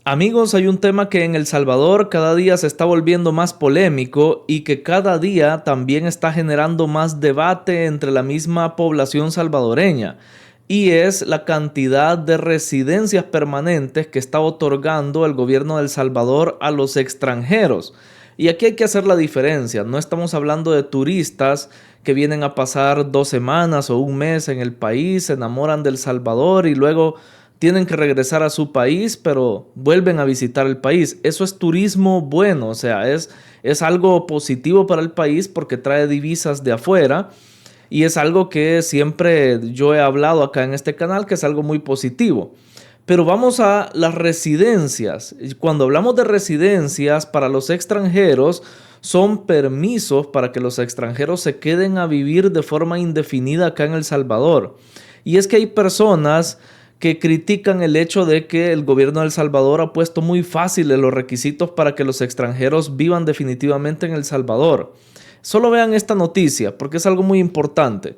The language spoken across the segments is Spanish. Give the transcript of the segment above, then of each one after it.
Amigos, hay un tema que en El Salvador cada día se está volviendo más polémico y que cada día también está generando más debate entre la misma población salvadoreña, y es la cantidad de residencias permanentes que está otorgando el gobierno de El Salvador a los extranjeros. Y aquí hay que hacer la diferencia. No estamos hablando de turistas que vienen a pasar 2 semanas o un mes en el país, se enamoran del Salvador y luego tienen que regresar a su país, pero vuelven a visitar el país. Eso es turismo bueno, o sea, es algo positivo para el país porque trae divisas de afuera, y es algo que siempre yo he hablado acá en este canal, que es algo muy positivo. Pero vamos a las residencias. Cuando hablamos de residencias para los extranjeros, son permisos para que los extranjeros se queden a vivir de forma indefinida acá en El Salvador. Y es que hay personas que critican el hecho de que el gobierno de El Salvador ha puesto muy fáciles los requisitos para que los extranjeros vivan definitivamente en El Salvador. Solo vean esta noticia porque es algo muy importante.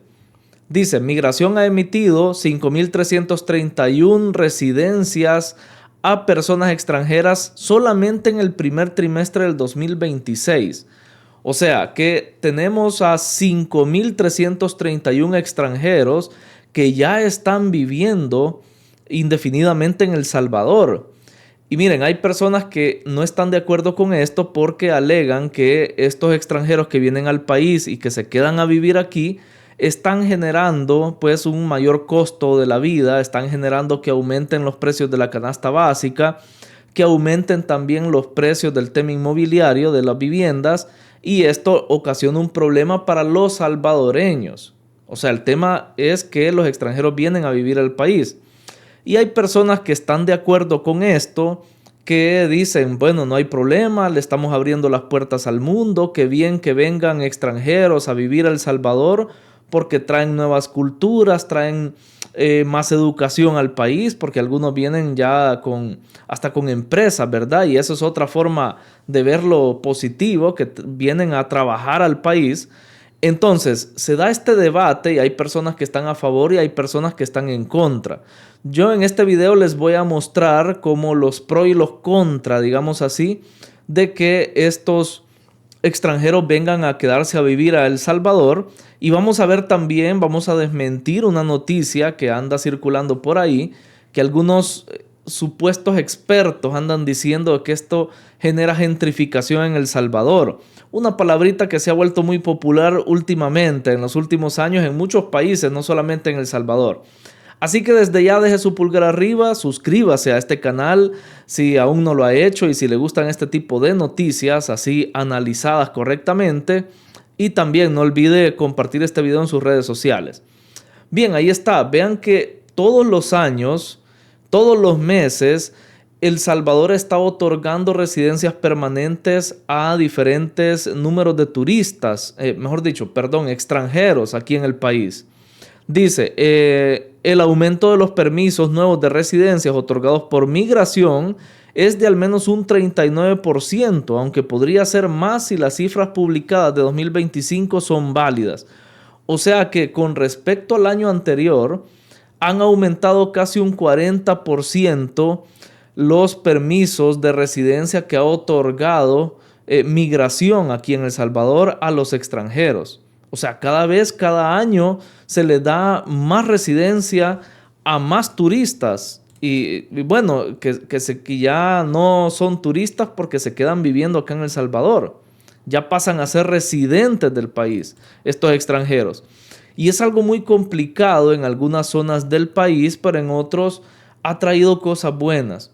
Dice, Migración ha emitido 5.331 residencias a personas extranjeras solamente en el primer trimestre del 2026. O sea que tenemos a 5.331 extranjeros que ya están viviendo indefinidamente en El Salvador. Y miren, hay personas que no están de acuerdo con esto porque alegan que estos extranjeros que vienen al país y que se quedan a vivir aquí están generando pues un mayor costo de la vida, están generando que aumenten los precios de la canasta básica, que aumenten también los precios del tema inmobiliario de las viviendas, y esto ocasiona un problema para los salvadoreños. O sea, el tema es que los extranjeros vienen a vivir al país. Y hay personas que están de acuerdo con esto, que dicen, bueno, no hay problema, le estamos abriendo las puertas al mundo, qué bien que vengan extranjeros a vivir a El Salvador, porque traen nuevas culturas, traen más educación al país, porque algunos vienen ya hasta con empresas, ¿verdad? Y eso es otra forma de verlo positivo, que vienen a trabajar al país. Entonces, se da este debate y hay personas que están a favor y hay personas que están en contra. Yo en este video les voy a mostrar como los pros y los contras, digamos así, de que estos extranjeros vengan a quedarse a vivir a El Salvador. Y vamos a ver también, vamos a desmentir una noticia que anda circulando por ahí, que algunos supuestos expertos andan diciendo que esto genera gentrificación en El Salvador. Una palabrita que se ha vuelto muy popular últimamente, en los últimos años, en muchos países, no solamente en El Salvador. Así que desde ya deje su pulgar arriba, suscríbase a este canal si aún no lo ha hecho y si le gustan este tipo de noticias así analizadas correctamente. Y también no olvide compartir este video en sus redes sociales. Bien, ahí está. Vean que todos los años, todos los meses, El Salvador está otorgando residencias permanentes a diferentes números de turistas, mejor dicho, perdón, extranjeros aquí en el país. Dice, el aumento de los permisos nuevos de residencias otorgados por migración es de al menos un 39%, aunque podría ser más si las cifras publicadas de 2025 son válidas. O sea que con respecto al año anterior, han aumentado casi un 40% los permisos de residencia que ha otorgado migración aquí en El Salvador a los extranjeros. O sea, cada vez, cada año se le da más residencia a más turistas. Y bueno, que ya no son turistas porque se quedan viviendo acá en El Salvador. Ya pasan a ser residentes del país, estos extranjeros. Y es algo muy complicado en algunas zonas del país, pero en otros ha traído cosas buenas.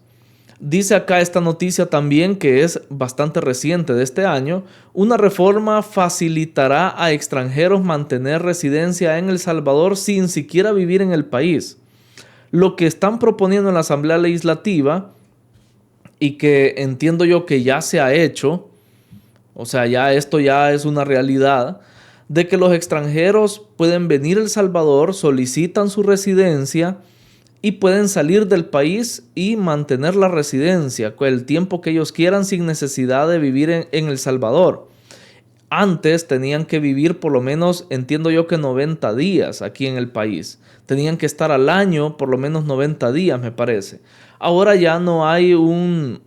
Dice acá esta noticia también, que es bastante reciente de este año: una reforma facilitará a extranjeros mantener residencia en El Salvador sin siquiera vivir en el país. Lo que están proponiendo en la Asamblea Legislativa, y que entiendo yo que ya se ha hecho, o sea, ya esto ya es una realidad, de que los extranjeros pueden venir a El Salvador, solicitan su residencia y pueden salir del país y mantener la residencia el tiempo que ellos quieran sin necesidad de vivir en El Salvador. Antes tenían que vivir por lo menos, entiendo yo que 90 días aquí en el país. Tenían que estar al año por lo menos 90 días, me parece. ahora ya no hay un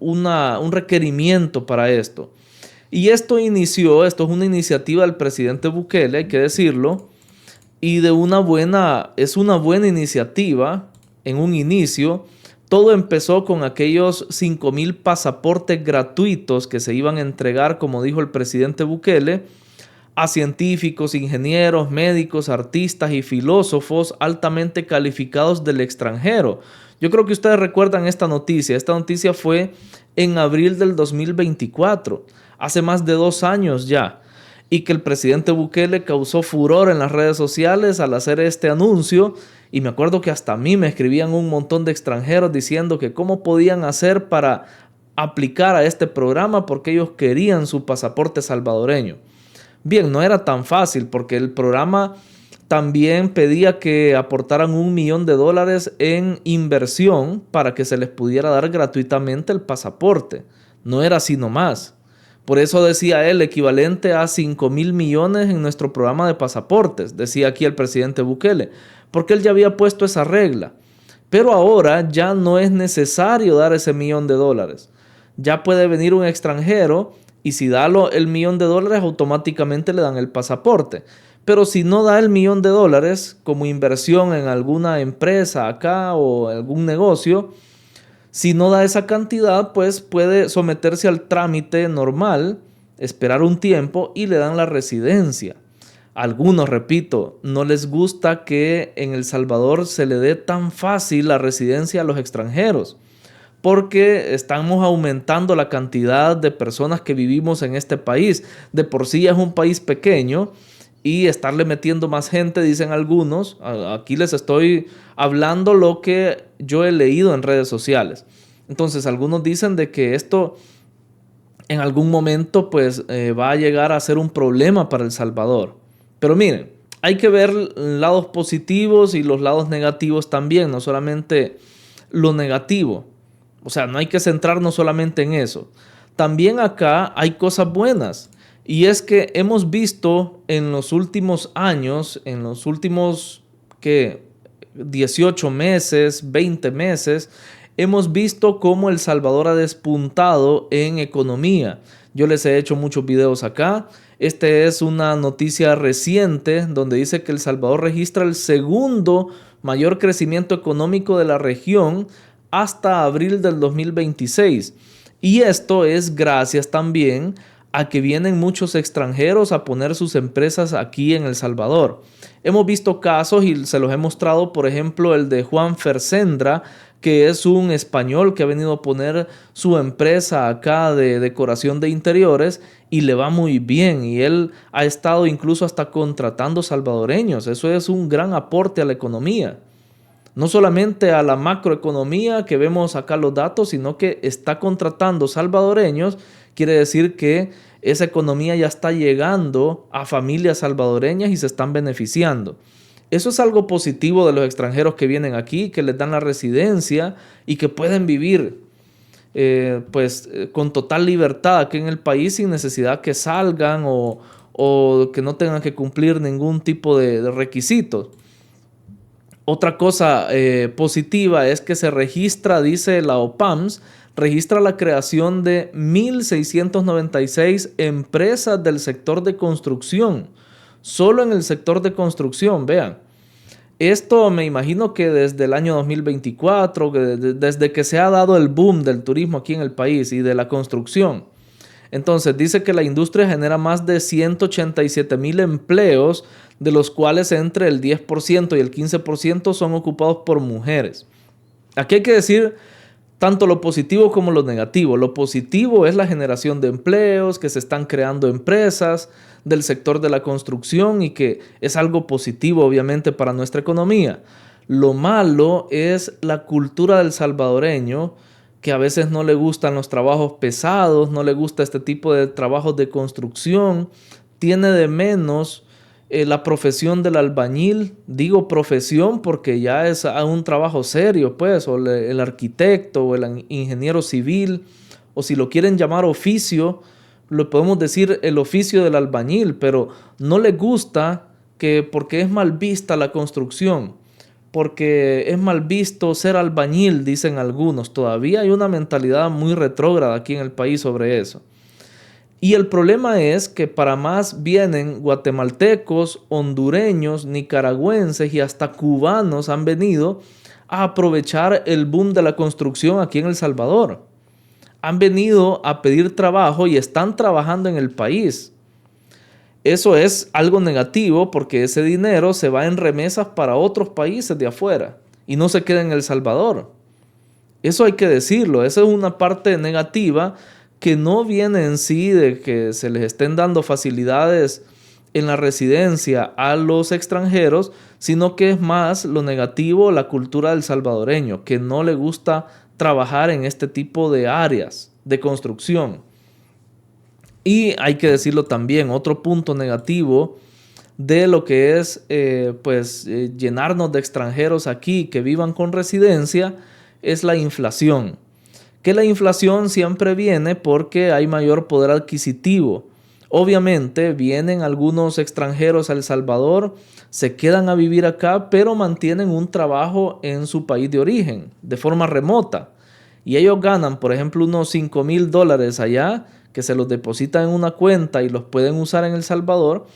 requerimiento para esto. Y esto es una iniciativa del presidente Bukele, hay que decirlo, y es una buena iniciativa en un inicio. Todo empezó con aquellos 5,000 pasaportes gratuitos que se iban a entregar, como dijo el presidente Bukele, a científicos, ingenieros, médicos, artistas y filósofos altamente calificados del extranjero. Yo creo que ustedes recuerdan esta noticia. Esta noticia fue en abril del 2024, hace más de 2 años ya, y que el presidente Bukele causó furor en las redes sociales al hacer este anuncio. Y me acuerdo que hasta a mí me escribían un montón de extranjeros diciendo que cómo podían hacer para aplicar a este programa porque ellos querían su pasaporte salvadoreño. Bien, no era tan fácil porque el programa también pedía que aportaran $1,000,000 en inversión para que se les pudiera dar gratuitamente el pasaporte. No era así nomás. Por eso decía él, equivalente a 5,000 millones en nuestro programa de pasaportes, decía aquí el presidente Bukele, porque él ya había puesto esa regla. Pero ahora ya no es necesario dar ese $1,000,000. Ya puede venir un extranjero y si da el $1,000,000 automáticamente le dan el pasaporte. Pero si no da el $1,000,000 como inversión en alguna empresa acá o algún negocio, si no da esa cantidad, pues puede someterse al trámite normal, esperar un tiempo y le dan la residencia. A algunos, repito, no les gusta que en El Salvador se le dé tan fácil la residencia a los extranjeros, porque estamos aumentando la cantidad de personas que vivimos en este país. De por sí es un país pequeño y estarle metiendo más gente, dicen algunos. Aquí les estoy hablando lo que yo he leído en redes sociales. Entonces, algunos dicen de que esto en algún momento pues va a llegar a ser un problema para El Salvador. Pero miren, hay que ver lados positivos y los lados negativos también, no solamente lo negativo. O sea, no hay que centrarnos solamente en eso. También acá hay cosas buenas. Y es que hemos visto en los últimos años, en los últimos 18 meses, 20 meses, hemos visto cómo El Salvador ha despuntado en economía. Yo les he hecho muchos videos acá. Esta es una noticia reciente donde dice que El Salvador registra el segundo mayor crecimiento económico de la región hasta abril del 2026. Y esto es gracias también a que vienen muchos extranjeros a poner sus empresas aquí en El Salvador. Hemos visto casos y se los he mostrado, por ejemplo, el de Juan Fersendra, que es un español que ha venido a poner su empresa acá de decoración de interiores y le va muy bien. Y él ha estado incluso hasta contratando salvadoreños. Eso es un gran aporte a la economía. No solamente a la macroeconomía que vemos acá los datos, sino que está contratando salvadoreños. Quiere decir que esa economía ya está llegando a familias salvadoreñas y se están beneficiando. Eso es algo positivo de los extranjeros que vienen aquí, que les dan la residencia y que pueden vivir con total libertad aquí en el país sin necesidad que salgan o que no tengan que cumplir ningún tipo de requisitos. Otra cosa positiva es que se registra, dice la OPAMS, registra la creación de 1,696 empresas del sector de construcción. Solo en el sector de construcción, vean. Esto me imagino que desde el año 2024, desde que se ha dado el boom del turismo aquí en el país y de la construcción. Entonces dice que la industria genera más de 187,000 empleos, de los cuales entre el 10% y el 15% son ocupados por mujeres. Aquí hay que decir tanto lo positivo como lo negativo. Lo positivo es la generación de empleos, que se están creando empresas del sector de la construcción y que es algo positivo obviamente para nuestra economía. Lo malo es la cultura del salvadoreño, que a veces no le gustan los trabajos pesados, no le gusta este tipo de trabajos de construcción, tiene de menos la profesión del albañil. Digo profesión porque ya es un trabajo serio, pues, o el arquitecto o el ingeniero civil, o si lo quieren llamar oficio, lo podemos decir el oficio del albañil, pero no le gusta porque es mal vista la construcción. porque es mal visto ser albañil, dicen algunos. Todavía hay una mentalidad muy retrógrada aquí en el país sobre eso. Y el problema es que para más vienen guatemaltecos, hondureños, nicaragüenses y hasta cubanos han venido a aprovechar el boom de la construcción aquí en El Salvador. Han venido a pedir trabajo y están trabajando en el país. Eso es algo negativo porque ese dinero se va en remesas para otros países de afuera y no se queda en El Salvador. Eso hay que decirlo. Esa es una parte negativa que no viene en sí de que se les estén dando facilidades en la residencia a los extranjeros, sino que es más lo negativo, la cultura del salvadoreño, que no le gusta trabajar en este tipo de áreas de construcción. Y hay que decirlo también, otro punto negativo de lo que es llenarnos de extranjeros aquí que vivan con residencia es la inflación. Que la inflación siempre viene porque hay mayor poder adquisitivo. Obviamente vienen algunos extranjeros a El Salvador, se quedan a vivir acá, pero mantienen un trabajo en su país de origen, de forma remota. Y ellos ganan, por ejemplo, unos $5,000 allá, que se los depositan en una cuenta y los pueden usar en El Salvador.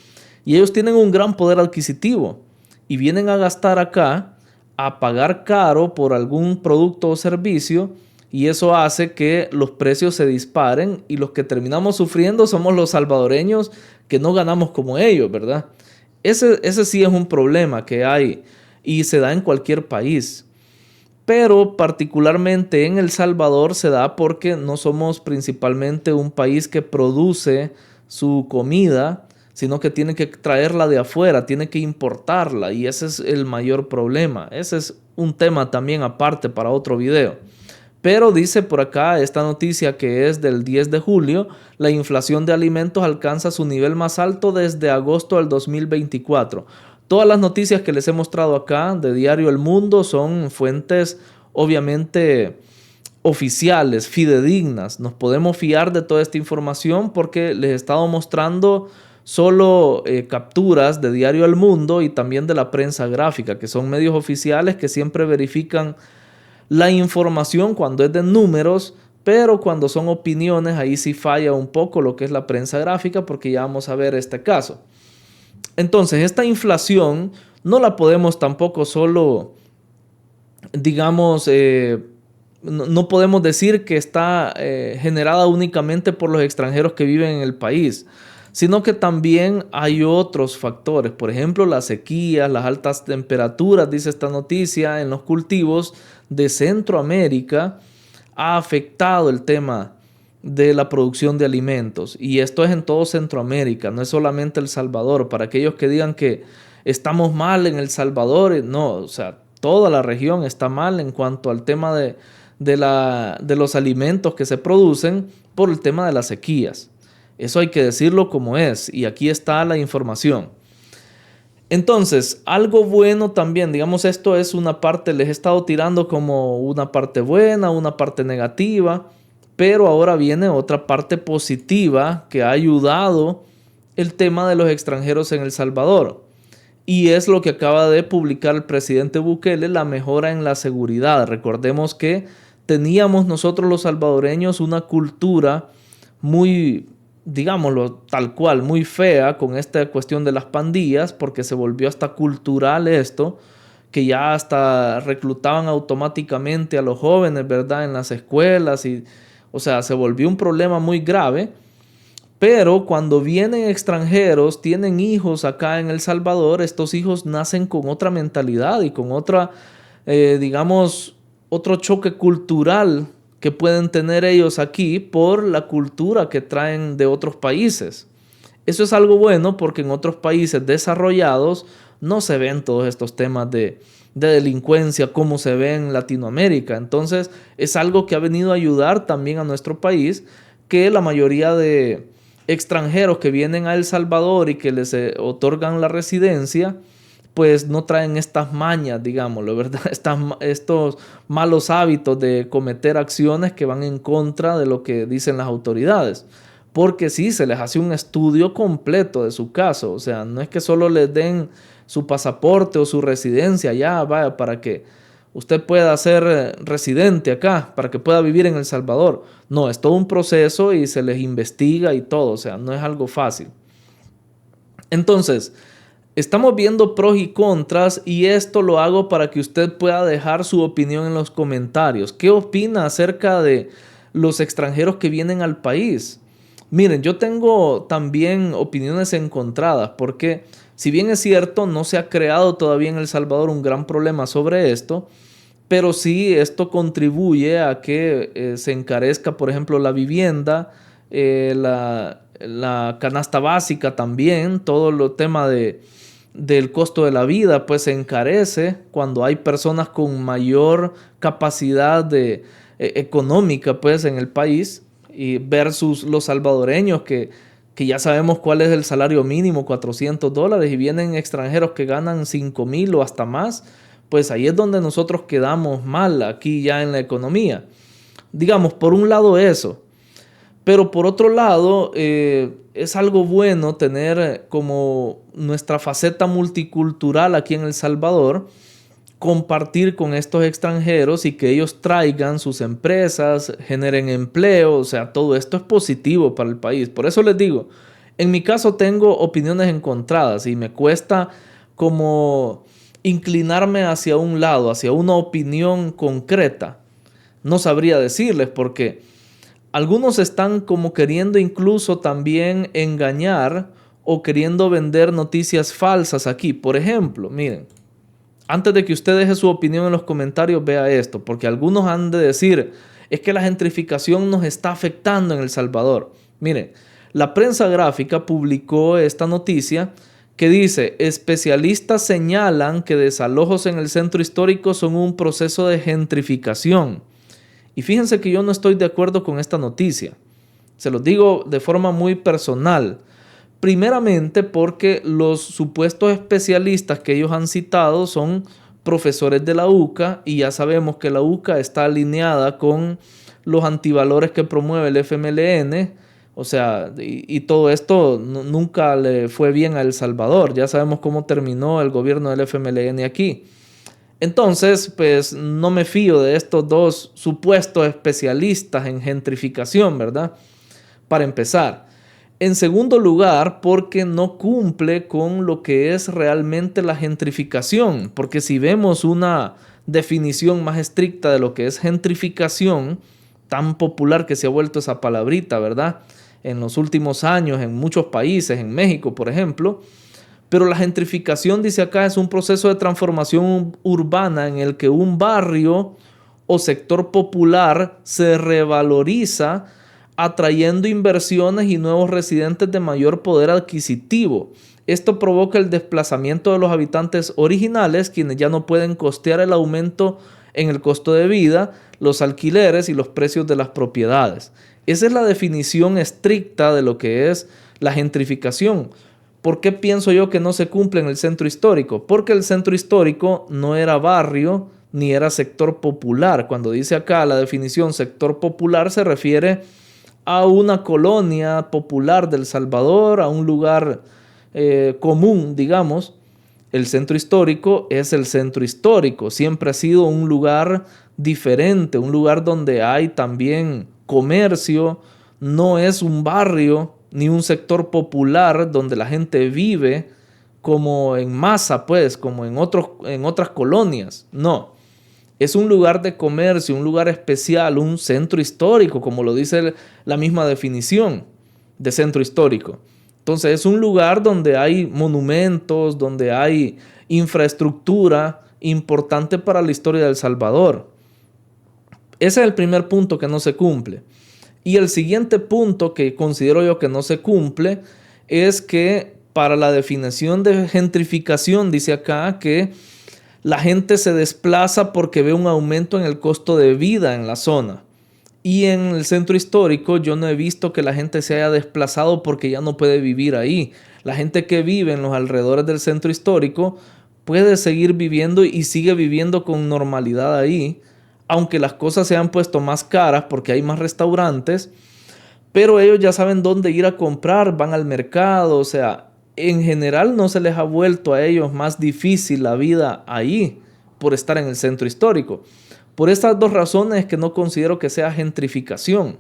Y ellos tienen un gran poder adquisitivo y vienen a gastar acá, a pagar caro por algún producto o servicio, y eso hace que los precios se disparen y los que terminamos sufriendo somos los salvadoreños que no ganamos como ellos, ¿verdad? Ese sí es un problema que hay y se da en cualquier país. Pero particularmente en El Salvador se da porque no somos principalmente un país que produce su comida, sino que tiene que traerla de afuera, tiene que importarla, y ese es el mayor problema. Ese es un tema también aparte para otro video. Pero dice por acá esta noticia que es del 10 de julio, la inflación de alimentos alcanza su nivel más alto desde agosto del 2024. Todas las noticias que les he mostrado acá de Diario El Mundo son fuentes obviamente oficiales, fidedignas. Nos podemos fiar de toda esta información porque les he estado mostrando solo capturas de Diario El Mundo y también de la prensa gráfica, que son medios oficiales que siempre verifican la información cuando es de números, pero cuando son opiniones ahí sí falla un poco lo que es la prensa gráfica, porque ya vamos a ver este caso. Entonces, esta inflación no la podemos tampoco solo, digamos, no podemos decir que está generada únicamente por los extranjeros que viven en el país, sino que también hay otros factores. Por ejemplo, las sequías, las altas temperaturas, dice esta noticia, en los cultivos de Centroamérica ha afectado el tema de la producción de alimentos. Y esto es en todo Centroamérica, no es solamente El Salvador. Para aquellos que digan que estamos mal en El Salvador, no, o sea, toda la región está mal en cuanto al tema de los alimentos que se producen por el tema de las sequías. Eso hay que decirlo como es, y aquí está la información. Entonces, algo bueno también, digamos, esto es una parte, les he estado tirando como una parte buena, una parte negativa, pero ahora viene otra parte positiva que ha ayudado el tema de los extranjeros en El Salvador. Y es lo que acaba de publicar el presidente Bukele, la mejora en la seguridad. Recordemos que teníamos nosotros los salvadoreños una cultura muy, digámoslo tal cual, muy fea con esta cuestión de las pandillas, porque se volvió hasta cultural esto, que ya hasta reclutaban automáticamente a los jóvenes, ¿verdad?, en las escuelas, y, o sea, se volvió un problema muy grave. Pero cuando vienen extranjeros, tienen hijos acá en El Salvador, estos hijos nacen con otra mentalidad y con otra, digamos, otro choque cultural que pueden tener ellos aquí por la cultura que traen de otros países. Eso es algo bueno porque en otros países desarrollados no se ven todos estos temas de delincuencia como se ve en Latinoamérica. Entonces es algo que ha venido a ayudar también a nuestro país, que la mayoría de extranjeros que vienen a El Salvador y que les otorgan la residencia, pues no traen estas mañas, digámoslo, ¿verdad? Estos malos hábitos de cometer acciones que van en contra de lo que dicen las autoridades. porque sí, se les hace un estudio completo de su caso. O sea, no es que solo les den su pasaporte o su residencia, ya vaya, para que usted pueda ser residente acá, para que pueda vivir en El Salvador. No, es todo un proceso y se les investiga y todo, o sea, no es algo fácil. Entonces, estamos viendo pros y contras y esto lo hago para que usted pueda dejar su opinión en los comentarios. ¿Qué opina acerca de los extranjeros que vienen al país? Miren, yo tengo también opiniones encontradas porque si bien es cierto, no se ha creado todavía en El Salvador un gran problema sobre esto, pero sí esto contribuye a que se encarezca, por ejemplo, la vivienda, la canasta básica también, todo el tema del costo de la vida, pues se encarece cuando hay personas con mayor capacidad económica, pues, en el país, y versus los salvadoreños que ya sabemos cuál es el salario mínimo, $400, y vienen extranjeros que ganan 5,000 o hasta más, pues ahí es donde nosotros quedamos mal aquí ya en la economía. Digamos, por un lado eso. Pero por otro lado, es algo bueno tener como nuestra faceta multicultural aquí en El Salvador, compartir con estos extranjeros y que ellos traigan sus empresas, generen empleo, o sea, todo esto es positivo para el país. Por eso les digo, en mi caso tengo opiniones encontradas y me cuesta como inclinarme hacia un lado, hacia una opinión concreta. No sabría decirles porque algunos están como queriendo incluso también engañar o queriendo vender noticias falsas aquí. Por ejemplo, miren, antes de que usted deje su opinión en los comentarios, vea esto, porque algunos han de decir, es que la gentrificación nos está afectando en El Salvador. Miren, la prensa gráfica publicó esta noticia que dice, especialistas señalan que desalojos en el centro histórico son un proceso de gentrificación. Y fíjense que yo no estoy de acuerdo con esta noticia. Se los digo de forma muy personal. Primeramente porque los supuestos especialistas que ellos han citado son profesores de la UCA y ya sabemos que la UCA está alineada con los antivalores que promueve el FMLN. O sea, y todo esto nunca le fue bien a El Salvador. Ya sabemos cómo terminó el gobierno del FMLN aquí. Entonces, pues no me fío de estos dos supuestos especialistas en gentrificación, ¿verdad? Para empezar. En segundo lugar, porque no cumple con lo que es realmente la gentrificación. Porque si vemos una definición más estricta de lo que es gentrificación, tan popular que se ha vuelto esa palabrita, ¿verdad? En los últimos años, en muchos países, en México, por ejemplo. Pero la gentrificación, dice acá, es un proceso de transformación urbana en el que un barrio o sector popular se revaloriza, atrayendo inversiones y nuevos residentes de mayor poder adquisitivo. Esto provoca el desplazamiento de los habitantes originales, quienes ya no pueden costear el aumento en el costo de vida, los alquileres y los precios de las propiedades. Esa es la definición estricta de lo que es la gentrificación. ¿Por qué pienso yo que no se cumple en el centro histórico? Porque el centro histórico no era barrio ni era sector popular. Cuando dice acá la definición sector popular se refiere a una colonia popular del Salvador, a un lugar común, digamos. El centro histórico es el centro histórico. Siempre ha sido un lugar diferente, un lugar donde hay también comercio. No es un barrio ni un sector popular donde la gente vive como en masa, pues, como en otras colonias. No. Es un lugar de comercio, un lugar especial, un centro histórico, como lo dice la misma definición de centro histórico. Entonces es un lugar donde hay monumentos, donde hay infraestructura importante para la historia de El Salvador. Ese es el primer punto que no se cumple. Y el siguiente punto que considero yo que no se cumple es que para la definición de gentrificación dice acá que la gente se desplaza porque ve un aumento en el costo de vida en la zona. Y en el centro histórico yo no he visto que la gente se haya desplazado porque ya no puede vivir ahí. La gente que vive en los alrededores del centro histórico puede seguir viviendo y sigue viviendo con normalidad ahí, aunque las cosas se han puesto más caras porque hay más restaurantes, pero ellos ya saben dónde ir a comprar, van al mercado, o sea, en general no se les ha vuelto a ellos más difícil la vida ahí por estar en el centro histórico. Por estas dos razones que no considero que sea gentrificación,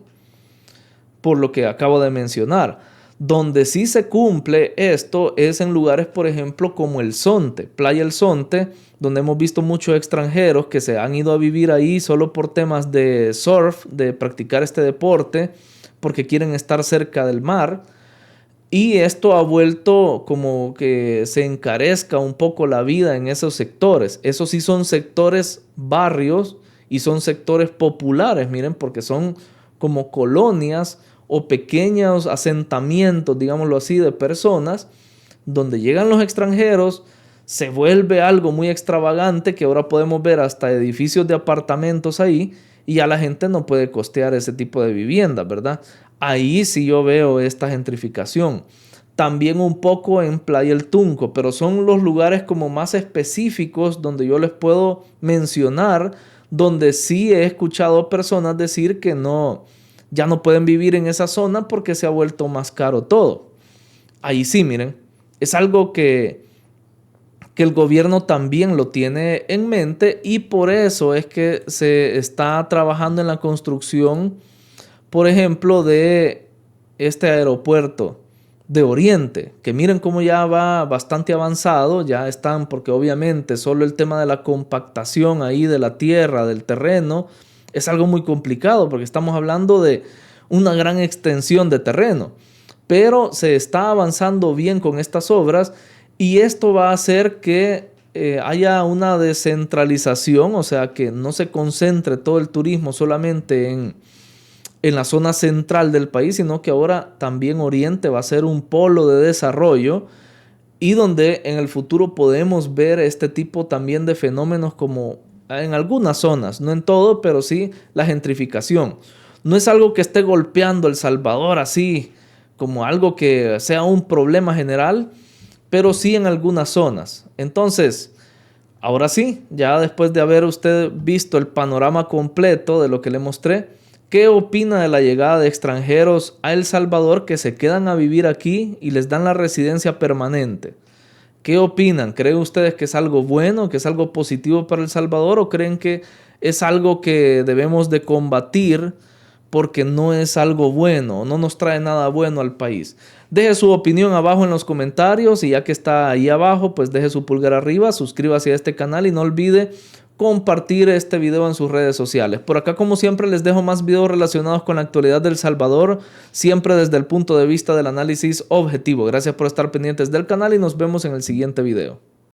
por lo que acabo de mencionar. Donde sí se cumple esto es en lugares, por ejemplo, como El Zonte, Playa El Zonte, donde hemos visto muchos extranjeros que se han ido a vivir ahí solo por temas de surf, de practicar este deporte, porque quieren estar cerca del mar. Y esto ha vuelto como que se encarezca un poco la vida en esos sectores. Esos sí son sectores barrios y son sectores populares, miren, porque son como colonias o pequeños asentamientos, digámoslo así, de personas, donde llegan los extranjeros, se vuelve algo muy extravagante que ahora podemos ver hasta edificios de apartamentos ahí y ya la gente no puede costear ese tipo de viviendas, ¿verdad? Ahí sí yo veo esta gentrificación. También un poco en Playa El Tunco, pero son los lugares como más específicos donde yo les puedo mencionar, donde sí he escuchado personas decir que no, ya no pueden vivir en esa zona porque se ha vuelto más caro todo. Ahí sí, miren, es algo que el gobierno también lo tiene en mente y por eso es que se está trabajando en la construcción, por ejemplo, de este aeropuerto de Oriente, que miren cómo ya va bastante avanzado, ya están, porque obviamente solo el tema de la compactación ahí de la tierra, del terreno, es algo muy complicado porque estamos hablando de una gran extensión de terreno, pero se está avanzando bien con estas obras y esto va a hacer que haya una descentralización, o sea, que no se concentre todo el turismo solamente en la zona central del país, sino que ahora también Oriente va a ser un polo de desarrollo y donde en el futuro podemos ver este tipo también de fenómenos como en algunas zonas, no en todo, pero sí la gentrificación. No es algo que esté golpeando El Salvador así como algo que sea un problema general, pero sí en algunas zonas. Entonces, ahora sí, ya después de haber usted visto el panorama completo de lo que le mostré, ¿qué opina de la llegada de extranjeros a El Salvador que se quedan a vivir aquí y les dan la residencia permanente? ¿Qué opinan? ¿Creen ustedes que es algo bueno, que es algo positivo para El Salvador o creen que es algo que debemos de combatir porque no es algo bueno, no nos trae nada bueno al país? Deje su opinión abajo en los comentarios y ya que está ahí abajo, pues deje su pulgar arriba, suscríbase a este canal y no olvide compartir este video en sus redes sociales. Por acá, como siempre, les dejo más videos relacionados con la actualidad de El Salvador, siempre desde el punto de vista del análisis objetivo. Gracias por estar pendientes del canal y nos vemos en el siguiente video.